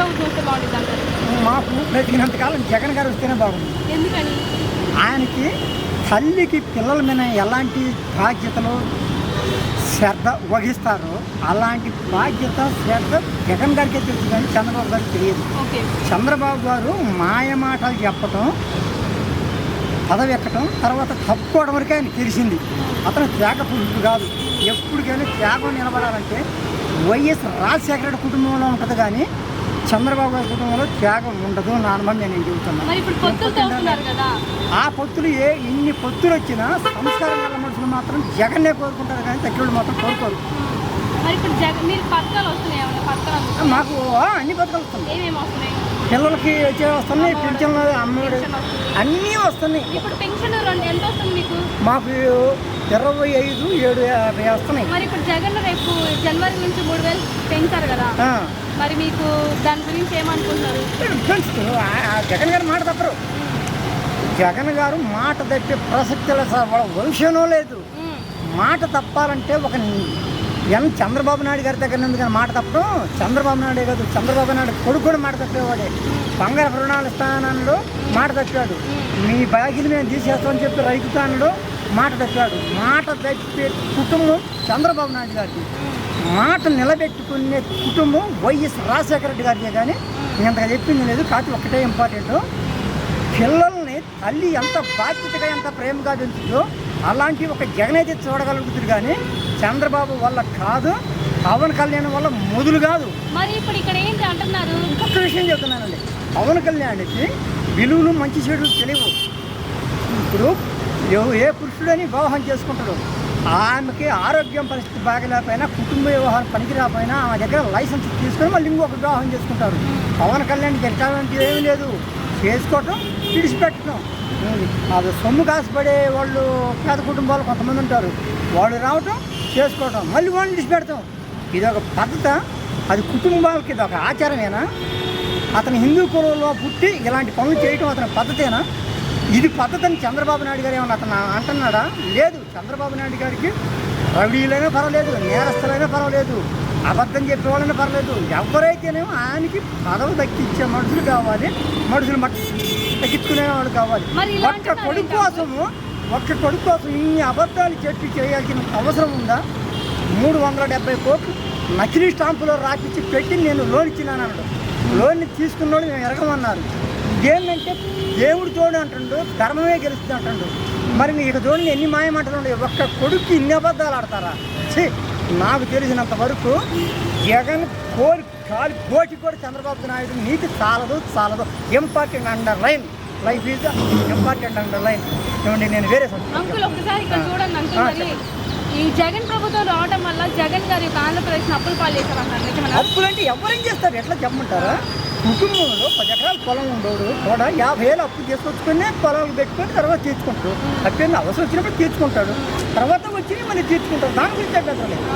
ప్రభుత్వం వస్తే బాగుంటుంది అంటారు? మాకు బ్రతికినంతకాలం జగన్ గారు వస్తేనే బాగుంది. ఎందుకని? ఆయనకి తల్లికి పిల్లల మీద ఎలాంటి బాధ్యతలు శ్రద్ధ వహిస్తారో అలాంటి బాధ్యత శ్రద్ధ జగన్ గారికి తెలుసు కానీ చంద్రబాబు గారికి తెలియదు. చంద్రబాబు గారు మాయ మాటలు చెప్పటం, పదవి ఎక్కటం, తర్వాత తప్పుకోవడం వరకే ఆయన తెలిసింది. అతను త్యాగ పురుషుడు కాదు. ఎప్పటికైనా త్యాగం నిలబడాలంటే వైఎస్ రాజశేఖర రెడ్డి కుటుంబంలో ఉంటుంది కానీ చంద్రబాబు గారి కుటుంబంలో త్యాగం ఉండదు నా అనుభవం నేను చెబుతున్నాను. ఆ పొత్తులు ఇన్ని పొత్తులు వచ్చినా సంస్కారం గల మనుషులు మాత్రం జగన్నే కోరుకుంటారు కానీ తగ్గిళ్ళు మాత్రం కోరుకోరు. మాకు అన్ని పథకాలు వస్తున్నాయి. పిల్లలకి వచ్చే వస్తున్నాయి, పెన్షన్లు, అమ్మఒడి అన్నీ వస్తున్నాయి. మాకు 25,750 వస్తున్నాయి. మరి ఇప్పుడు జగన్ రేపు జనవరి నుంచి 3,000 పెంచారు కదా, మరి మీకు దాని గురించి ఏమనుకుంటున్నారు? పెంచుతారు. జగన్ గారు మాట తప్పరు. జగన్ గారు మాట తప్పే ప్రసక్తి వంశంలో లేదు. మాట తప్పాలంటే ఒక చంద్రబాబు నాయుడు గారి దగ్గర ఉంది కానీ మాట తప్పడం చంద్రబాబు నాయుడే కాదు, చంద్రబాబు నాయుడు కొడుకు కూడా మాట తప్పేవాడే. బంగారు రుణాలు స్థానంలో మాట తప్పాడు. మీ బ్యాగులు మేము తీసేస్తామని చెప్పి రైతుతానులో మాట తప్పాడు. మాట తప్పే కుటుంబం చంద్రబాబు నాయుడు గారిది. మాట నిలబెట్టుకునే కుటుంబం వైఎస్ రాజశేఖర రెడ్డి గారిదే కానీ ఇంతగా చెప్పింది లేదు. కాకపోతే ఒకటే ఇంపార్టెంట్, పిల్లల్ని తల్లి ఎంత బాధ్యతగా ఎంత ప్రేమగా పెంచుతుందో అలాంటి ఒక జగన్ అయితే చూడగలుగుతుంది కానీ చంద్రబాబు వల్ల కాదు, పవన్ కళ్యాణ్ వల్ల మొదలు కాదు. మరి ఇప్పుడు ఇక్కడ ఏంటి అంటున్నారు? ఇంకొక విషయం చెప్తున్నానండి, పవన్ కళ్యాణ్కి విలువలు మంచి చెడులు తెలియవు. ఇప్పుడు ఏ పురుషుడని వివాహం చేసుకుంటాడు, ఆమెకి ఆరోగ్యం పరిస్థితి బాగలేకపోయినా, కుటుంబ వ్యవహారం పనికి రాకపోయినా ఆమె దగ్గర లైసెన్స్ తీసుకొని మళ్ళీ ఇంకొక వివాహం చేసుకుంటారు. పవన్ కళ్యాణ్కి ఎట్లాంటిది ఏమీ లేదు. చేసుకోవటం, విడిచిపెట్టడం. అది సొమ్ము కాసుపడే వాళ్ళు పేద కుటుంబాలు కొంతమంది ఉంటారు, వాళ్ళు రావటం, చేసుకోవటం, మళ్ళీ వాళ్ళు విడిచిపెడతాం. ఇది ఒక పద్ధత. అది కుటుంబాలకి ఇది ఒక ఆచారమేనా? అతను హిందూ కులంలో పుట్టి ఇలాంటి పనులు చేయటం అతని పద్ధతేనా? ఇది పద్ధతిని చంద్రబాబు నాయుడు గారు ఏమన్నా అతను అంటున్నాడా? లేదు. చంద్రబాబు నాయుడు గారికి రౌడీలైనా పర్వాలేదు, నేరస్తులైనా పర్వాలేదు, అబద్ధం చెప్పేవాళ్ళైనా పర్వాలేదు, ఎవరైతేనేమో ఆయనకి పదవి దక్కించే మనుషులు కావాలి, మనుషులు తగ్గించుకునేవాళ్ళు కావాలి. ఒక్క కొడుకు కోసం ఇన్ని అబద్ధాలు చెప్పి చేయాల్సిన అవసరం ఉందా? 370 కోట్లు నకిలీ స్టాంపులో రాపిచ్చి పెట్టి నేను లోన్ ఇచ్చినాను అన్నాడు. లోన్ తీసుకున్నాడు, మేము ఎరగమన్నారు. ఇదేంటంటే దేవుడు తోడు అంటుండు, ధర్మమే గెలుస్తుంది అంటుండు. మరి నీకు తోడు ఎన్ని మాయమంటలు ఉండే, ఒక్క కొడుకు ఇన్ని అబద్ధాలు ఆడతారా? నాకు తెలిసినంత వరకు జగన్ కోటి కూడా చంద్రబాబు నాయుడు నీతి చాలదు. Important underline, life is important underline. ఏమండి, నేను వేరే అంకుల్ ఒకసారి ఇక్కడ చూడండి అంకుల్, ఈ జగన్ ప్రభుత్వం రావడం వల్ల జగన్ గారి ఆంధ్రప్రదేశ్ అప్పులు పాలు చేశారు. అప్పులు అంటే ఎవరేం చేస్తారు, ఎట్లా చెప్పమంటారా? కుటుంబంలో 10 ఎకరాల పొలం ఉండేవాడు కూడా 50,000 అప్పు తీసుకొచ్చుకొని పొలాలు పెట్టుకొని తర్వాత తీర్చుకుంటాడు. అప్పుడు అవసరం వచ్చినప్పుడు తీర్చుకుంటాడు, తర్వాత వచ్చి మళ్ళీ తీర్చుకుంటాడు. దాని గురించి